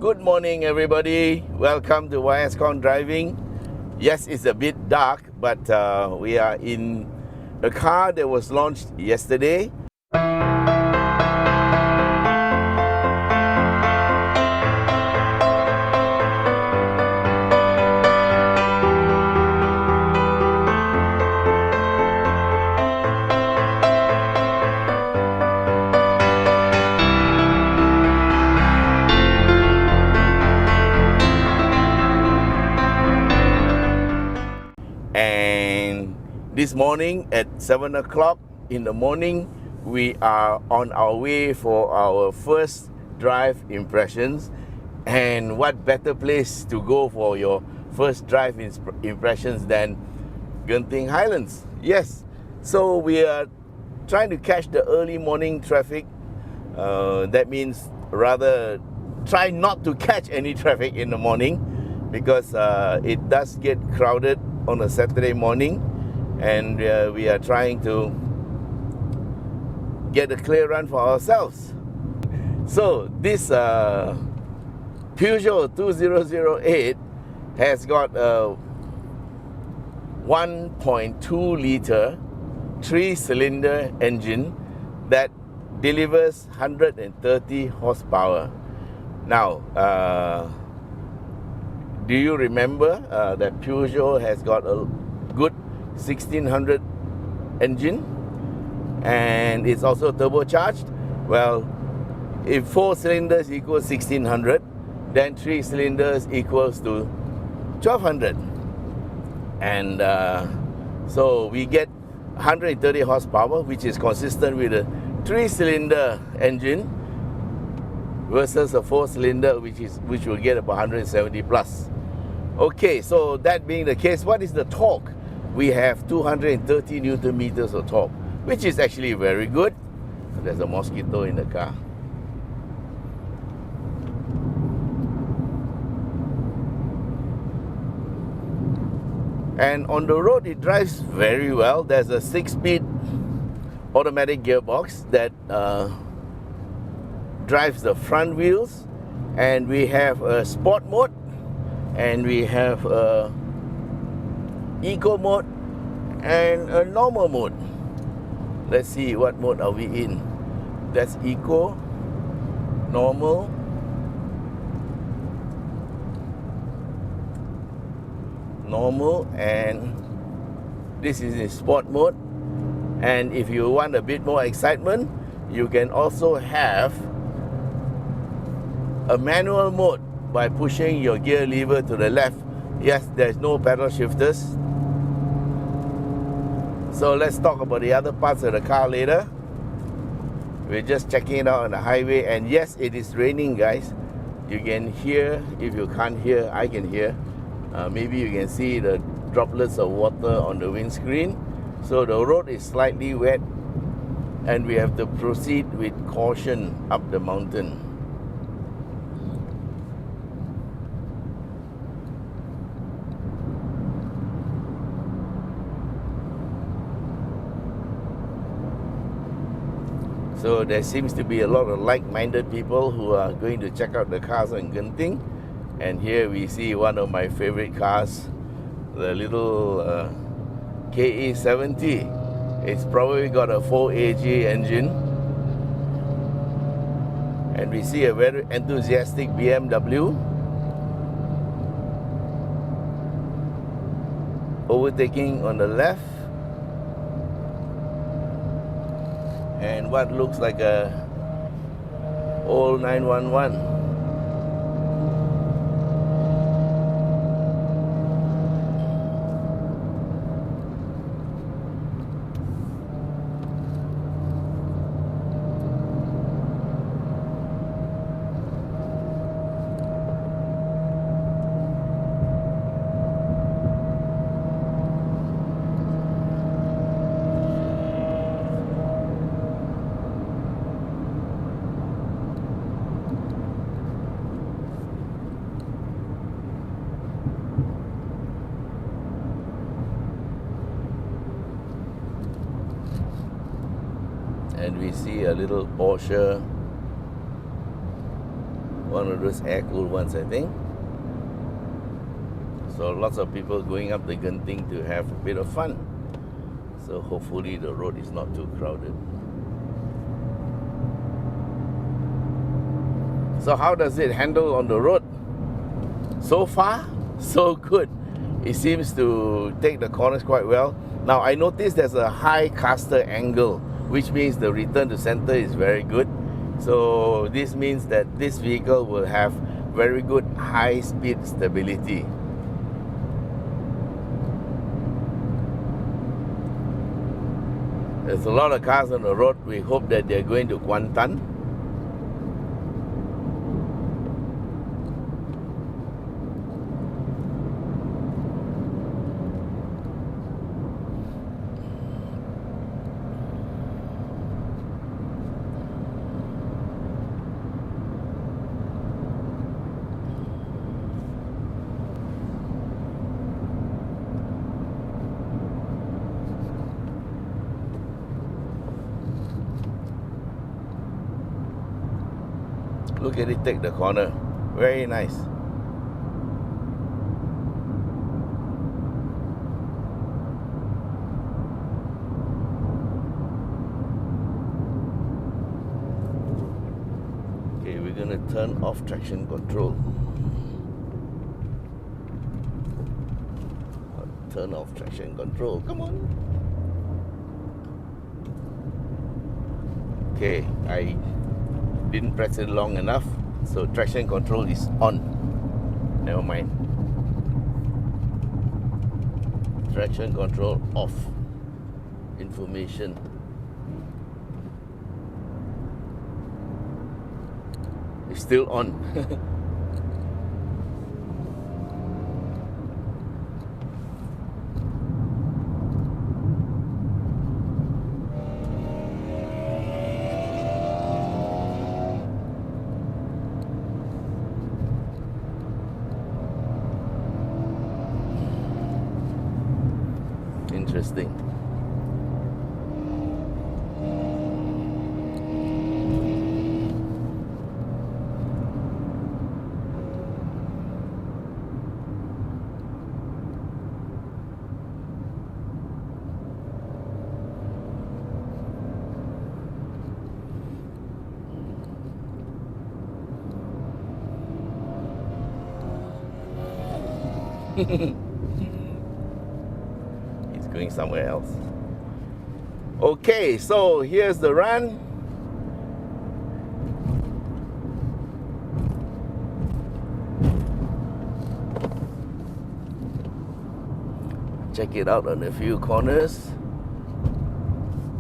Good morning, everybody. Welcome to Khong Driving. Yes, it's a bit dark, but we are in a car that was launched yesterday. And this morning at 7 o'clock in the morning, we are on our way for our first drive impressions. And what better place to go for your first drive impressions than Genting Highlands? Yes, so we are trying to catch the early morning traffic. That means rather try not to catch any traffic in the morning, because it does get crowded on a Saturday morning, and we are trying to get a clear run for ourselves. So this Peugeot 2008 has got a 1.2 liter 3-cylinder engine that delivers 130 horsepower. Now, do you remember that Peugeot has got a good 1600 engine, and it's also turbocharged? Well, if 4 cylinders equals 1600, then 3 cylinders equals to 1200. And so we get 130 horsepower, which is consistent with a 3-cylinder engine versus a 4-cylinder, which will get about 170 plus. Okay, so that being the case, what is the torque? We have 230 Newton meters of torque, which is actually very good. There's a mosquito in the car. And on the road, it drives very well. There's a 6-speed automatic gearbox that drives the front wheels, and we have a sport mode, and we have a eco mode and a normal mode. Let's see, what mode are we in? That's eco, normal, and this is in sport mode. And if you want a bit more excitement, you can also have a manual mode by pushing your gear lever to the left. Yes, there's no pedal shifters. So let's talk about the other parts of the car later. We're just checking it out on the highway, and yes, it is raining, guys. You can hear. If you can't hear, I can hear. Maybe you can see the droplets of water on the windscreen. So the road is slightly wet, and we have to proceed with caution up the mountain. So there seems to be a lot of like-minded people who are going to check out the cars on Genting. And here we see one of my favorite cars, the little KA70. It's probably got a 4AG engine. And we see a very enthusiastic BMW overtaking on the left, and what looks like a old 911. and we see a little Porsche one of those air-cooled ones, I think. So lots of people going up the Genting to have a bit of fun. So hopefully the road is not too crowded. So how does it handle on the road? So far, so good. It seems to take the corners quite well. Now I noticed there's a high caster angle, which means the return to center is very good. So this means that this vehicle will have very good high speed stability. There's a lot of cars on the road. We hope that they're going to Kuantan. Look at it take the corner. Very nice. Okay, we're gonna turn off traction control. Turn off traction control. Come on. Okay, I didn't press it long enough, so traction control is on. Never mind. Traction control off. Information. It's still on. Interesting. Going somewhere else. Okay, so here's the run. Check it out on a few corners.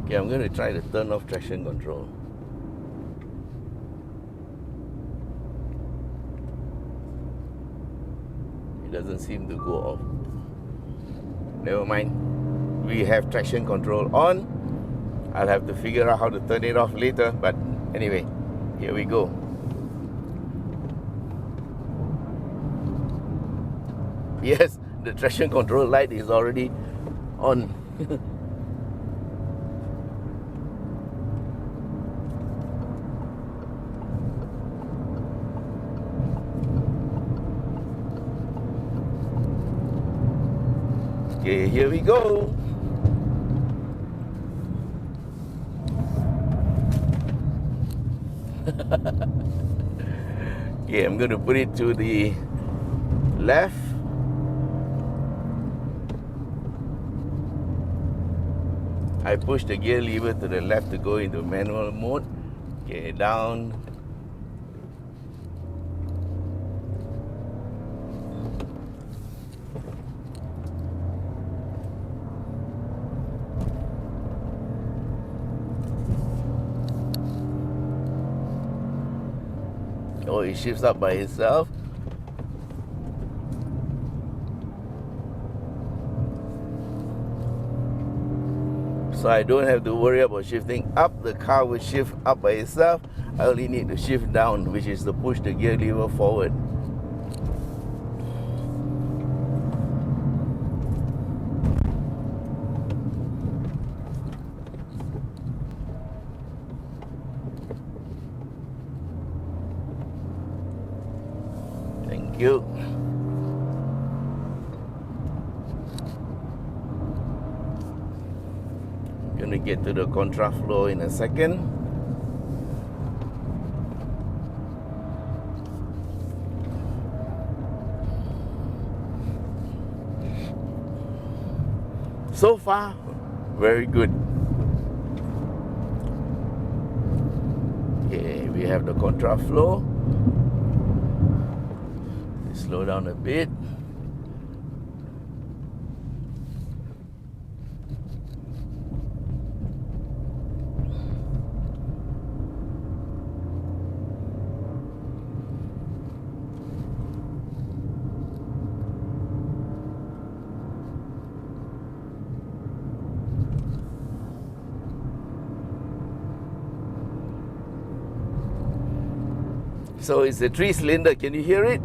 Okay, I'm going to try to turn off traction control. It doesn't seem to go off. Never mind. We have traction control on. I'll have to figure out how to turn it off later, but anyway, here we go. Yes, the traction control light is already on. Okay, here we go. Okay, I'm going to put it to the left. I push the gear lever to the left to go into manual mode. Okay, down. Oh, it shifts up by itself. So I don't have to worry about shifting up. The car will shift up by itself. I only need to shift down, which is to push the gear lever forward. Thank you. Gonna get to the contraflow in a second. So far, very good. Okay, we have the contraflow. Slow down a bit. So it's a 3-cylinder, can you hear it?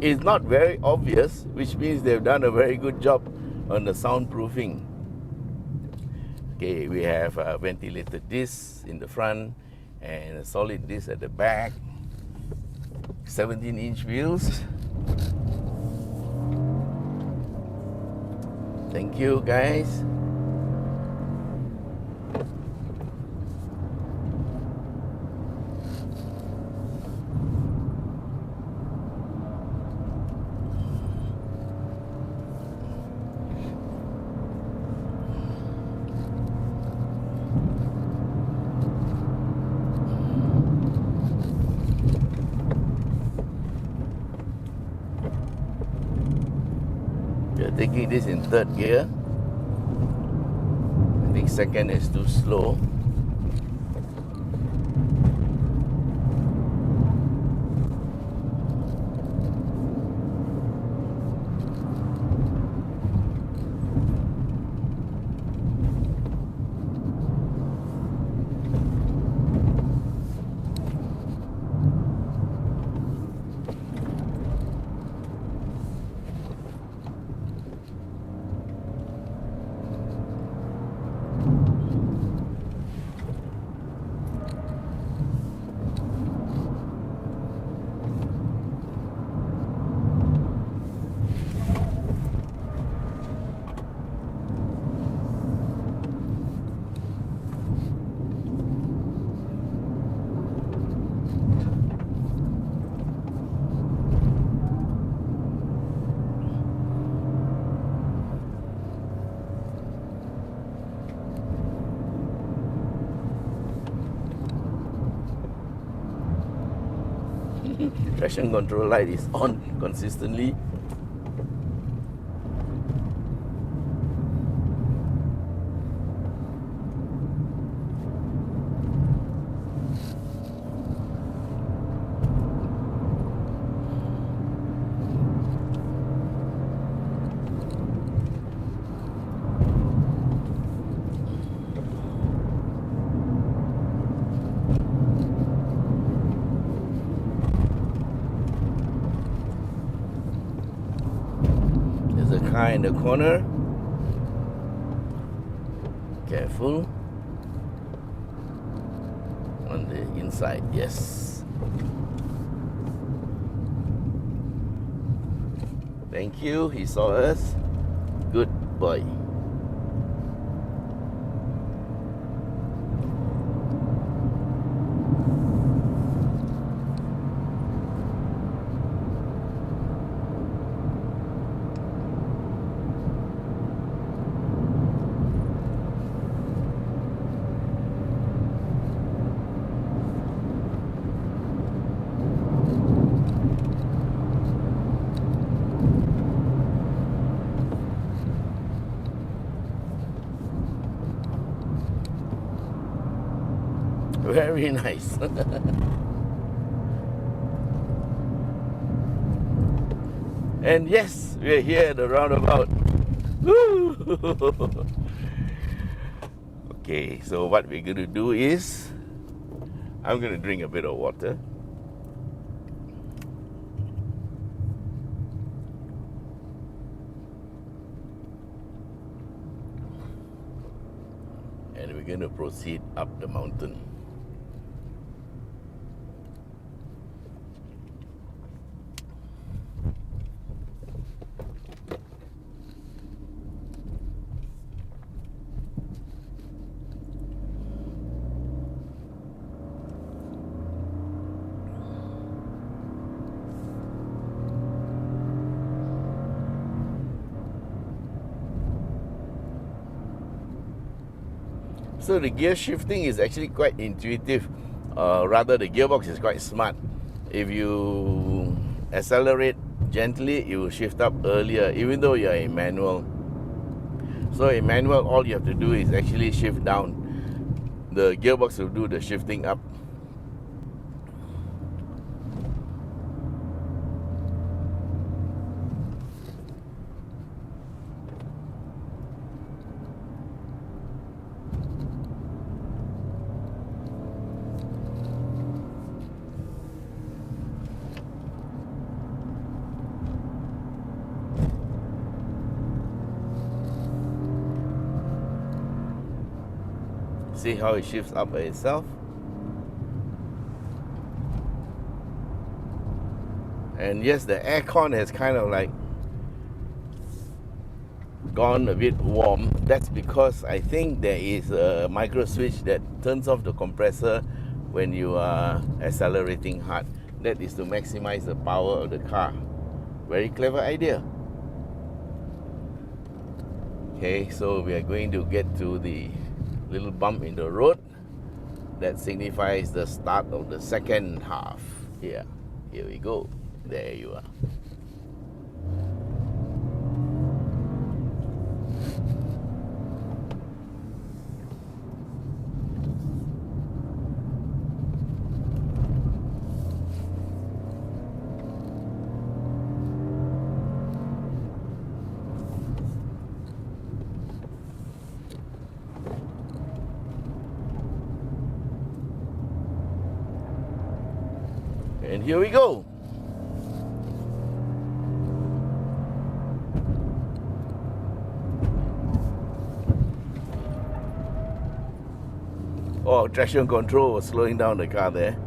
It's not very obvious, which means they've done a very good job on the soundproofing. Okay, we have a ventilated disc in the front and a solid disc at the back. 17-inch wheels. Thank you, guys. We are taking this in 3rd gear. I think 2nd is too slow. Traction control light is on consistently. Car in the corner. Careful. On the inside, yes. Thank you, he saw us. Good boy. Very nice. And yes, we're here at the roundabout. Woo! Okay, so what we're going to do is I'm going to drink a bit of water. And we're going to proceed up the mountain. So the gear shifting is actually quite intuitive. Rather, the gearbox is quite smart. If you accelerate gently, you will shift up earlier, even though you're in manual. So in manual, all you have to do is actually shift down. The gearbox will do the shifting up. See how it shifts up by itself? And yes, the aircon has kind of like gone a bit warm. That's because I think there is a micro switch that turns off the compressor when you are accelerating hard. That is to maximize the power of the car. Very clever idea. Okay, so we are going to get to the little bump in the road. That signifies the start of the second half. Here we go. There you are. And here we go. Oh, traction control was slowing down the car there.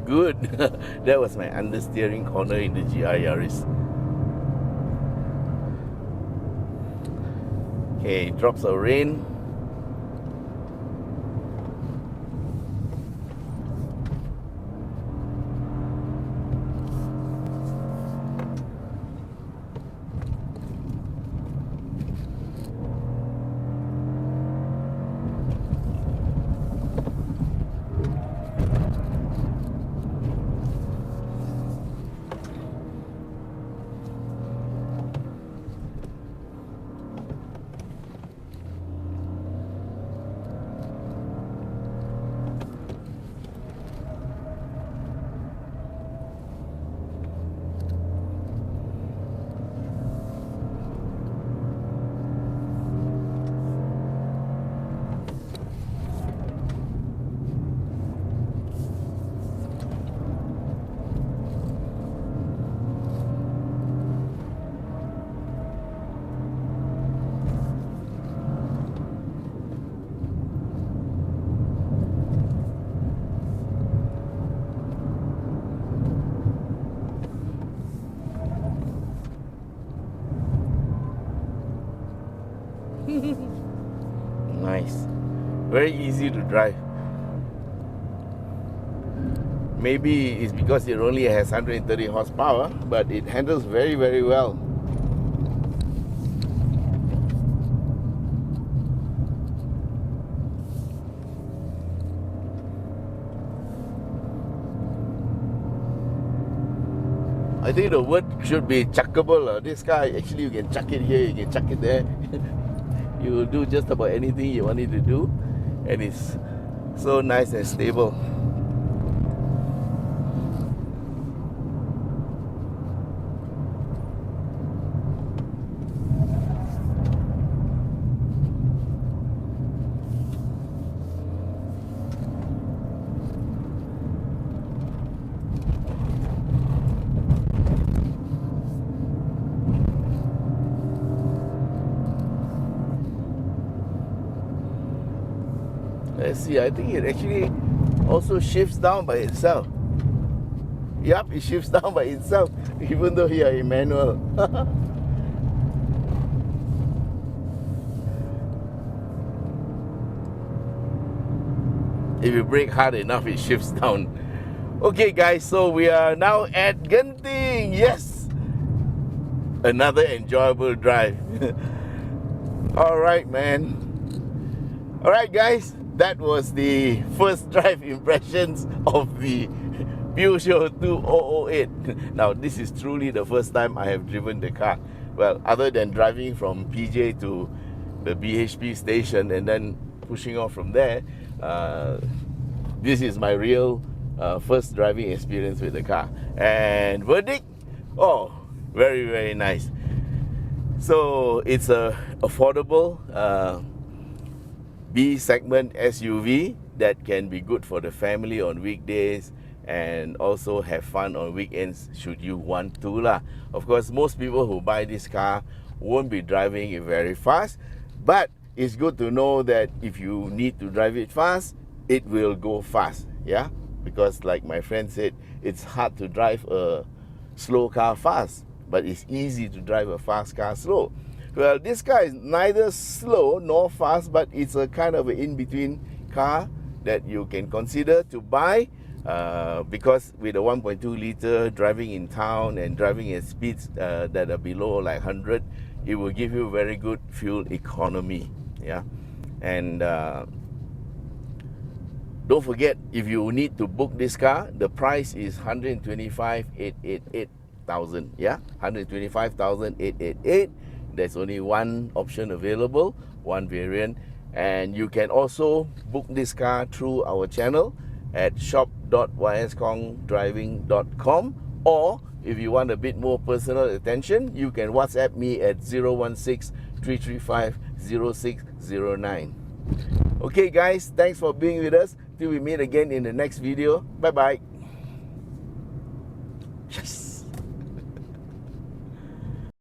Good. That was my understeering corner in the GR Yaris. Okay, drops of rain. very easy to drive. Maybe it's because it only has 130 horsepower, but it handles very, very well. I think the word should be chuckable. This car, actually you can chuck it here, you can chuck it there. You will do just about anything you want it to do, and it's so nice and stable. Let's see, I think it actually also shifts down by itself. Yup, it shifts down by itself, even though you are in manual. If you brake hard enough, it shifts down. Okay guys, so we are now at Genting. Yes! Another enjoyable drive. Alright, man. Alright guys, that was the first drive impressions of the Peugeot 2008. Now this is truly the first time I have driven the car. Well, other than driving from PJ to the BHP station and then pushing off from there, this is my real first driving experience with the car. And verdict? Oh, very, very nice. So it's a affordable B segment SUV that can be good for the family on weekdays and also have fun on weekends should you want to lah. Of course, most people who buy this car won't be driving it very fast, but it's good to know that if you need to drive it fast, it will go fast, yeah? Because like my friend said, it's hard to drive a slow car fast, but it's easy to drive a fast car slow. Well, this car is neither slow nor fast, but it's a kind of an in-between car that you can consider to buy because with a 1.2 liter driving in town and driving at speeds that are below like 100, it will give you very good fuel economy, yeah? And don't forget, if you need to book this car, the price is 125,888,000, yeah? 125,888. There's only one option available, one variant, and you can also book this car through our channel at shop.yskhongdriving.com, or if you want a bit more personal attention, you can WhatsApp me at 016-335-0609. Okay guys, thanks for being with us. Till we meet again in the next video. Bye bye. Yes.